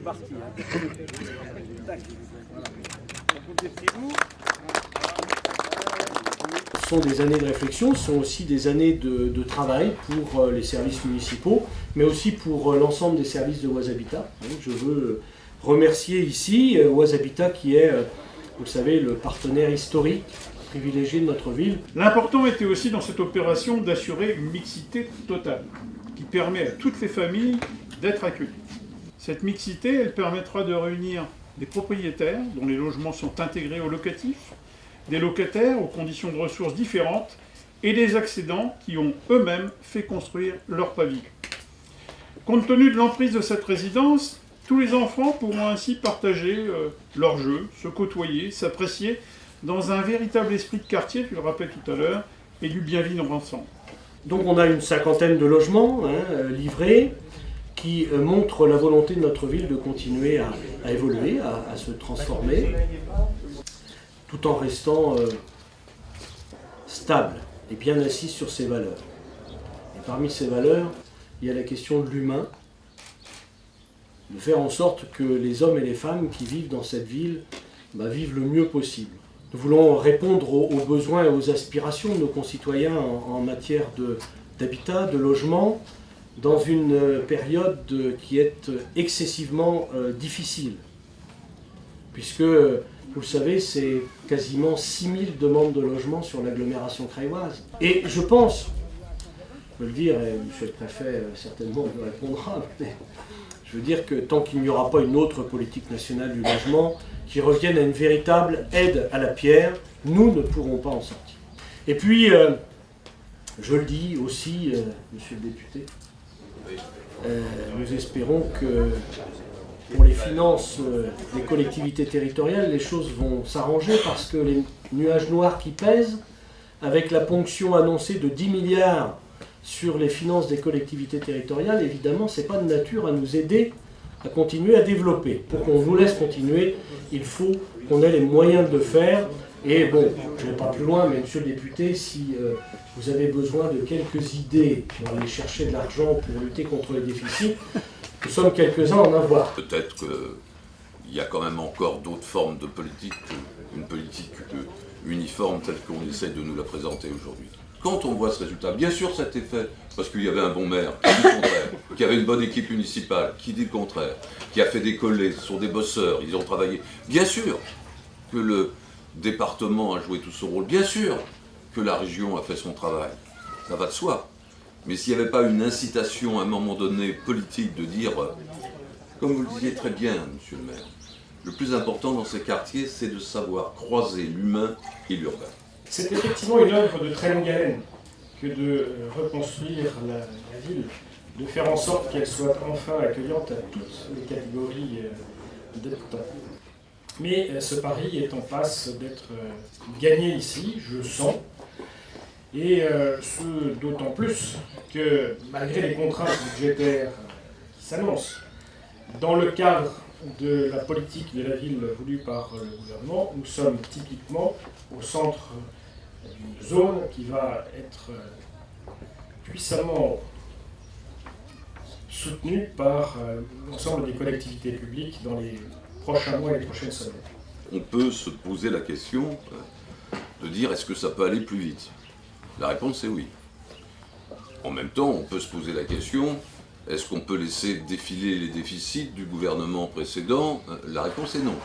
parti. Tac. Ce sont des années de réflexion, ce sont aussi des années de travail pour les services municipaux, mais aussi pour l'ensemble des services de Oise Habitat. Je veux remercier ici Oise Habitat qui est, vous le savez, le partenaire historique privilégié de notre ville. L'important était aussi dans cette opération d'assurer une mixité totale qui permet à toutes les familles d'être accueillies. Cette mixité, elle permettra de réunir des propriétaires dont les logements sont intégrés au locatif, des locataires aux conditions de ressources différentes et des accédants qui ont eux-mêmes fait construire leur pavillon. Compte tenu de l'emprise de cette résidence, tous les enfants pourront ainsi partager leurs jeux, se côtoyer, s'apprécier dans un véritable esprit de quartier, tu le rappelles tout à l'heure, et du bien vivre ensemble. Donc on a une cinquantaine de logements livrés qui montrent la volonté de notre ville de continuer à évoluer, à se transformer, tout en restant stable et bien assis sur ses valeurs. Et parmi ces valeurs, il y a la question de l'humain, de faire en sorte que les hommes et les femmes qui vivent dans cette ville vivent le mieux possible. Nous voulons répondre aux besoins et aux aspirations de nos concitoyens en matière d'habitat, de logement, dans une période qui est excessivement difficile, puisque, vous le savez, c'est quasiment 6000 demandes de logement sur l'agglomération crailloise. Et je pense, je peux le dire, et monsieur le préfet certainement me répondra, mais je veux dire que tant qu'il n'y aura pas une autre politique nationale du logement qui revienne à une véritable aide à la pierre, nous ne pourrons pas en sortir. Et puis, je le dis aussi, monsieur le député, nous espérons que pour les finances des collectivités territoriales, les choses vont s'arranger parce que les nuages noirs qui pèsent, avec la ponction annoncée de 10 milliards sur les finances des collectivités territoriales, évidemment, ce n'est pas de nature à nous aider à continuer à développer. Pour qu'on nous laisse continuer, il faut qu'on ait les moyens de le faire. Et bon, je ne vais pas plus loin, mais monsieur le député, si vous avez besoin de quelques idées pour aller chercher de l'argent pour lutter contre les déficits, nous sommes quelques-uns à en avoir. Peut-être qu'il y a quand même encore d'autres formes de politique qu'une politique uniforme telle qu'on essaie de nous la présenter aujourd'hui. Quand on voit ce résultat, bien sûr ça a été fait parce qu'il y avait un bon maire qui dit le contraire, qu'il y avait une bonne équipe municipale qui dit le contraire, qui a fait des collègues, ce sont des bosseurs, ils ont travaillé. Bien sûr que le département a joué tout son rôle, bien sûr que la région a fait son travail, ça va de soi. Mais s'il n'y avait pas une incitation à un moment donné politique de dire, comme vous le disiez très bien, monsieur le maire, le plus important dans ces quartiers, c'est de savoir croiser l'humain et l'urbain. C'est effectivement une œuvre de très longue haleine que de reconstruire la ville, de faire en sorte qu'elle soit enfin accueillante à toutes les catégories d'habitants. Mais ce pari est en passe d'être gagné ici, je le sens, et ce d'autant plus que malgré les contraintes budgétaires qui s'annoncent, dans le cadre de la politique de la ville voulue par le gouvernement, nous sommes typiquement au centre d'une zone qui va être puissamment soutenue par l'ensemble des collectivités publiques dans les prochains mois et les prochaines semaines. On peut se poser la question de dire est-ce que ça peut aller plus vite? La réponse est oui. En même temps, on peut se poser la question est-ce qu'on peut laisser défiler les déficits du gouvernement précédent? La réponse est non.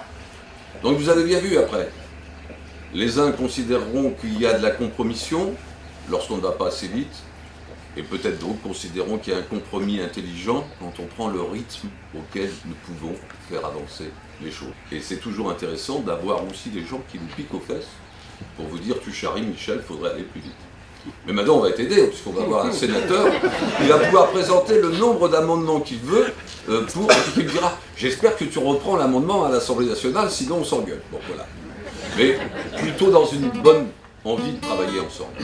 Donc vous avez bien vu après. Les uns considéreront qu'il y a de la compromission lorsqu'on ne va pas assez vite, et peut-être d'autres considéreront qu'il y a un compromis intelligent quand on prend le rythme auquel nous pouvons faire avancer les choses. Et c'est toujours intéressant d'avoir aussi des gens qui vous piquent aux fesses pour vous dire tu charries Michel, il faudrait aller plus vite. Mais maintenant on va être aidé, puisqu'on va avoir un sénateur qui va pouvoir présenter le nombre d'amendements qu'il veut qui me dira j'espère que tu reprends l'amendement à l'Assemblée nationale, sinon on s'engueule. Bon voilà. Mais plutôt dans une bonne envie de travailler ensemble.